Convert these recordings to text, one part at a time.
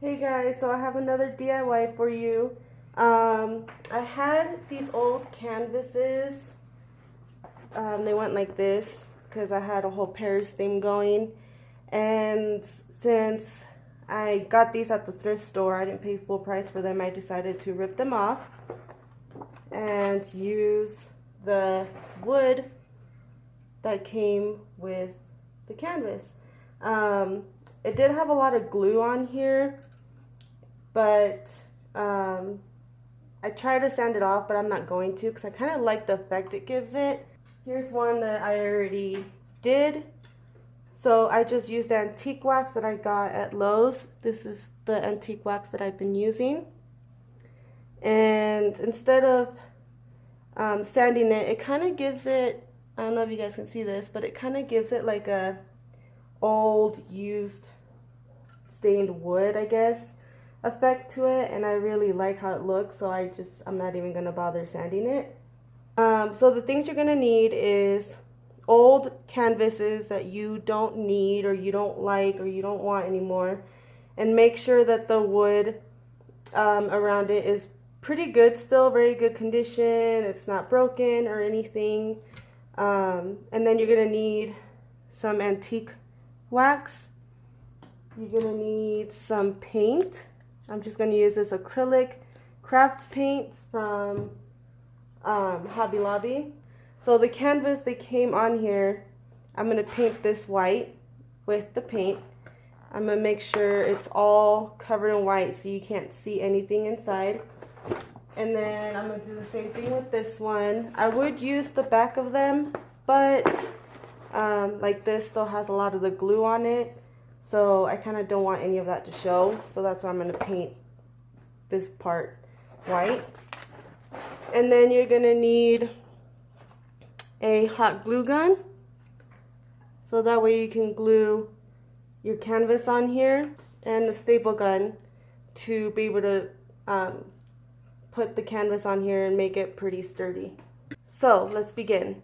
Hey guys, so I have another DIY for you. I had these old canvases. They went like this because I had a whole Paris theme going. And since I got these at the thrift store, I didn't pay full price for them. I decided to rip them off and use the wood that came with the canvas. It did have a lot of glue on here, but I tried to sand it off, but I'm not going to because I kind of like the effect it gives it. Here's one that I already did. So I just used the antique wax that I got at Lowe's. This is the antique wax that I've been using. And instead of sanding it, it kind of gives it, I don't know if you guys can see this, but it kind of gives it like a old used stained wood, I guess, effect to it, and I really like how it looks, so I'm not even gonna bother sanding it. So the things you're gonna need is old canvases that you don't need or you don't like or you don't want anymore, and make sure that the wood around it is pretty good still, very good condition, it's not broken or anything. And then you're gonna need some antique wax. You're gonna need some paint. I'm just going to use this acrylic craft paint from Hobby Lobby. So the canvas that came on here, I'm going to paint this white with the paint. I'm going to make sure it's all covered in white so you can't see anything inside. And then I'm going to do the same thing with this one. I would use the back of them, but like this still has a lot of the glue on it. So I kind of don't want any of that to show. So that's why I'm going to paint this part white. And then you're going to need a hot glue gun. So that way you can glue your canvas on here. And a staple gun to be able to put the canvas on here and make it pretty sturdy. So let's begin.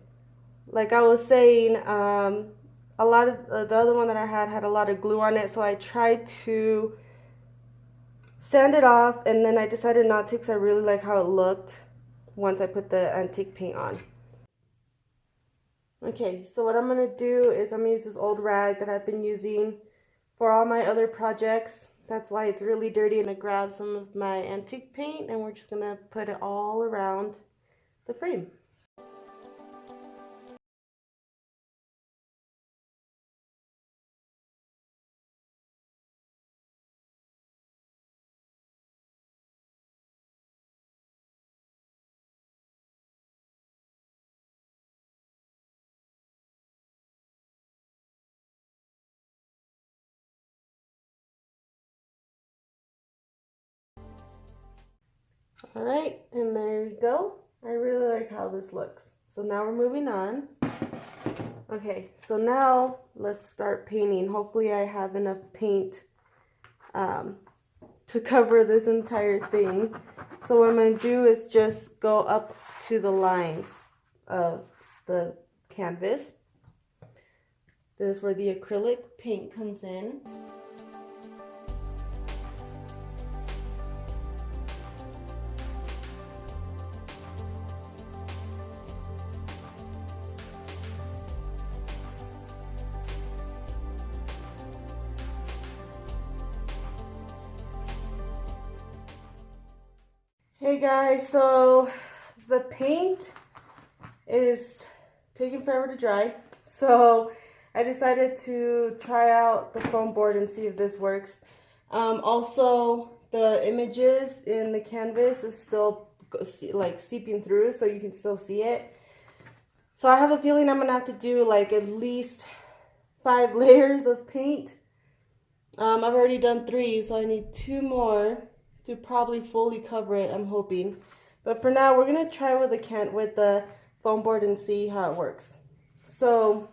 Like I was saying, a lot of the other one that I had a lot of glue on it, so I tried to sand it off, and then I decided not to because I really like how it looked once I put the antique paint on. Okay, so what I'm going to do is I'm going to use this old rag that I've been using for all my other projects. That's why it's really dirty. I'm going to grab some of my antique paint and we're just going to put it all around the frame. Alright, and there you go. I really like how this looks. So now we're moving on. Okay, so now let's start painting. Hopefully I have enough paint to cover this entire thing. So what I'm going to do is just go up to the lines of the canvas. This is where the acrylic paint comes in. Hey guys, so the paint is taking forever to dry, so I decided to try out the foam board and see if this works. Also, the images in the canvas is still like seeping through, so you can still see it. So I have a feeling I'm gonna have to do like at least 5 layers of paint. I've already done 3, so I need 2 more to probably fully cover it, I'm hoping. But for now, we're gonna try with the foam board and see how it works. So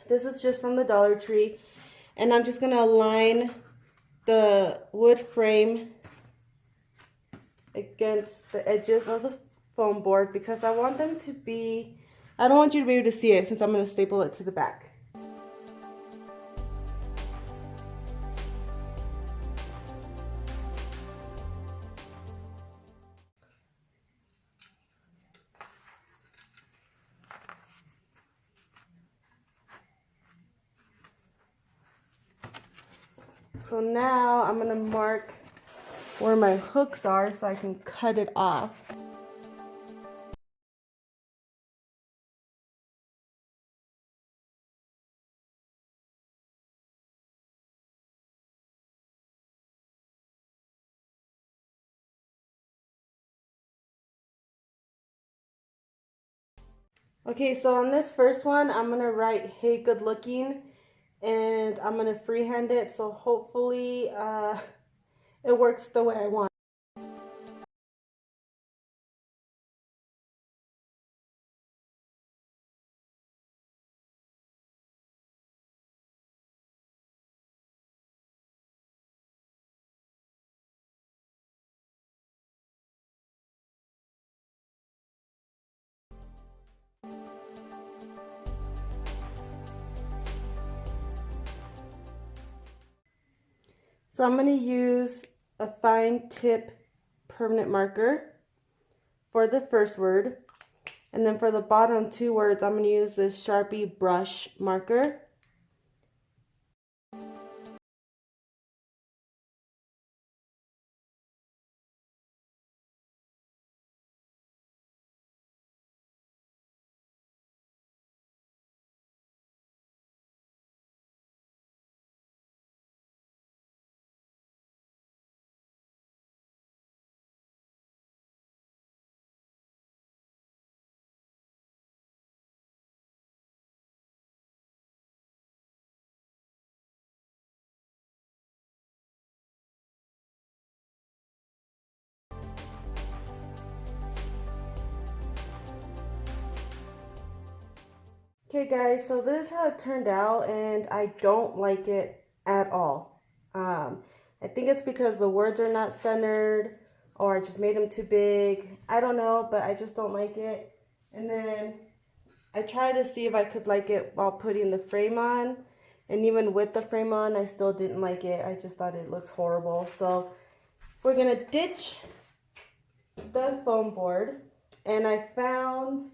this is just from the Dollar Tree, and I'm just gonna align the wood frame against the edges of the foam board because I want them to be, I don't want you to be able to see it since I'm gonna staple it to the back. So now I'm gonna mark where my hooks are so I can cut it off. Okay, so on this first one, I'm gonna write, "Hey, good looking," and I'm gonna freehand it, so hopefully it works the way I want. So I'm going to use a fine tip permanent marker for the first word. And then for the bottom two words, I'm going to use this Sharpie brush marker. Okay guys, so this is how it turned out, and I don't like it at all. I think it's because the words are not centered, or I just made them too big. I don't know, but I just don't like it. And then I tried to see if I could like it while putting the frame on, and even with the frame on, I still didn't like it. I just thought it looks horrible. So we're gonna ditch the foam board, and I found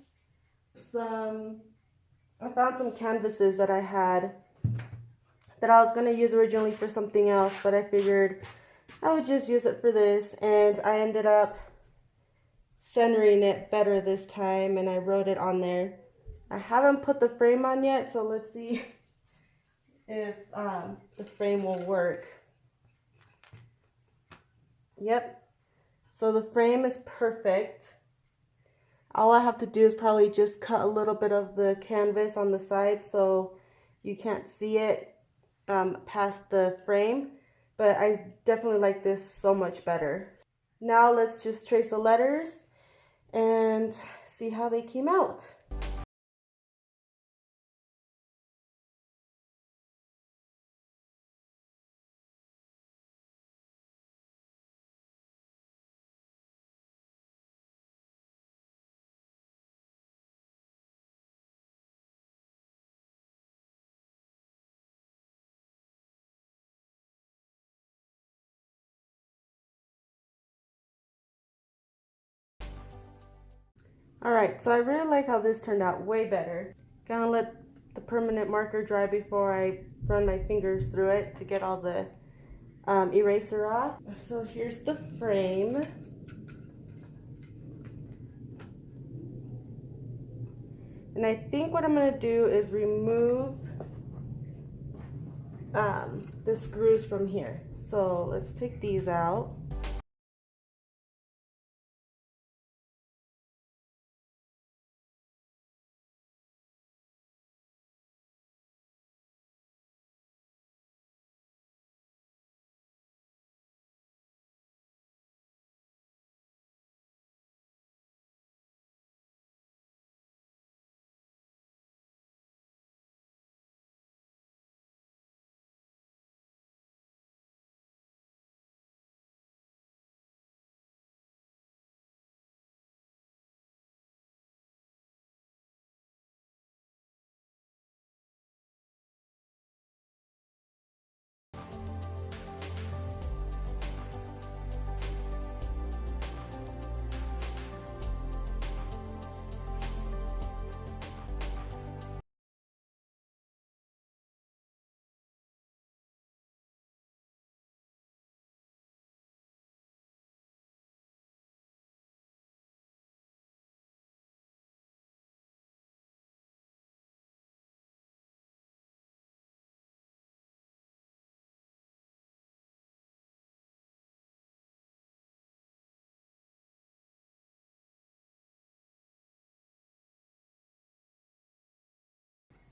some canvases that I had that I was going to use originally for something else, but I figured I would just use it for this, and I ended up centering it better this time, and I wrote it on there. I haven't put the frame on yet, so let's see if the frame will work. Yep, so the frame is perfect. All I have to do is probably just cut a little bit of the canvas on the side so you can't see it past the frame, but I definitely like this so much better. Now let's just trace the letters and see how they came out. Alright, so I really like how this turned out way better. Gonna let the permanent marker dry before I run my fingers through it to get all the eraser off. So here's the frame. And I think what I'm going to do is remove the screws from here. So let's take these out.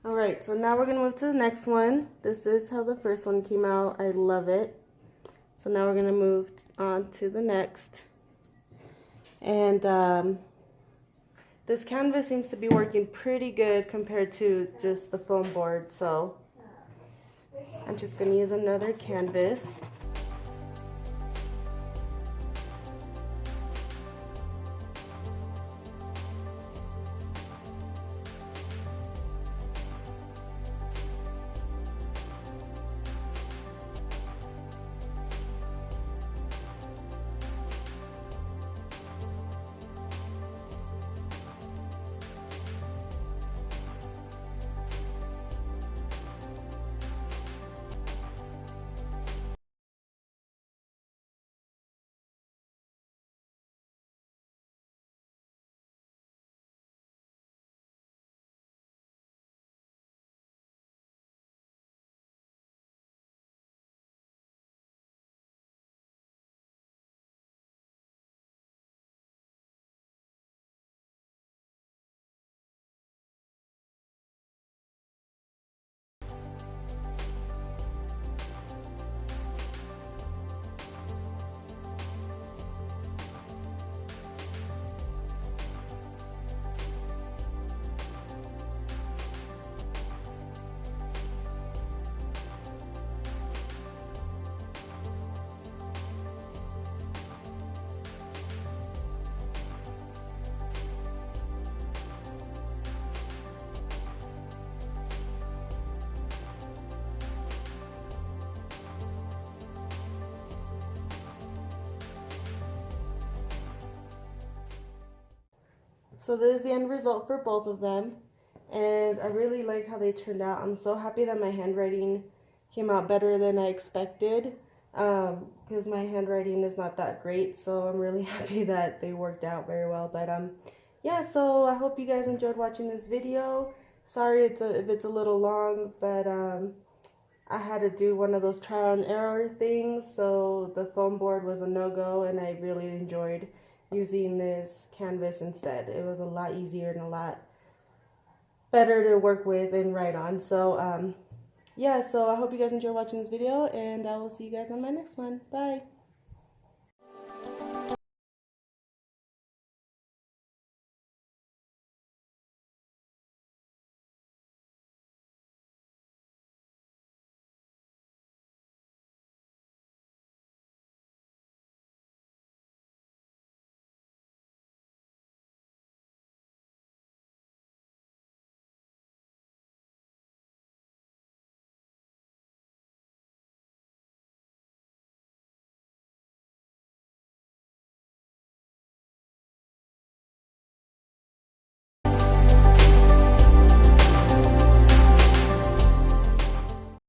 Alright, so now we're going to move to the next one. This is how the first one came out. I love it. So now we're going to move on to the next. And this canvas seems to be working pretty good compared to just the foam board. So I'm just going to use another canvas. So this is the end result for both of them, and I really like how they turned out. I'm so happy that my handwriting came out better than I expected, because my handwriting is not that great, so I'm really happy that they worked out very well. But yeah, so I hope you guys enjoyed watching this video. Sorry if it's a little long, but I had to do one of those trial and error things, so the foam board was a no-go, and I really enjoyed using this canvas instead. It was a lot easier and a lot better to work with and write on. So yeah, so I hope you guys enjoy watching this video, and I will see you guys on my next one. Bye.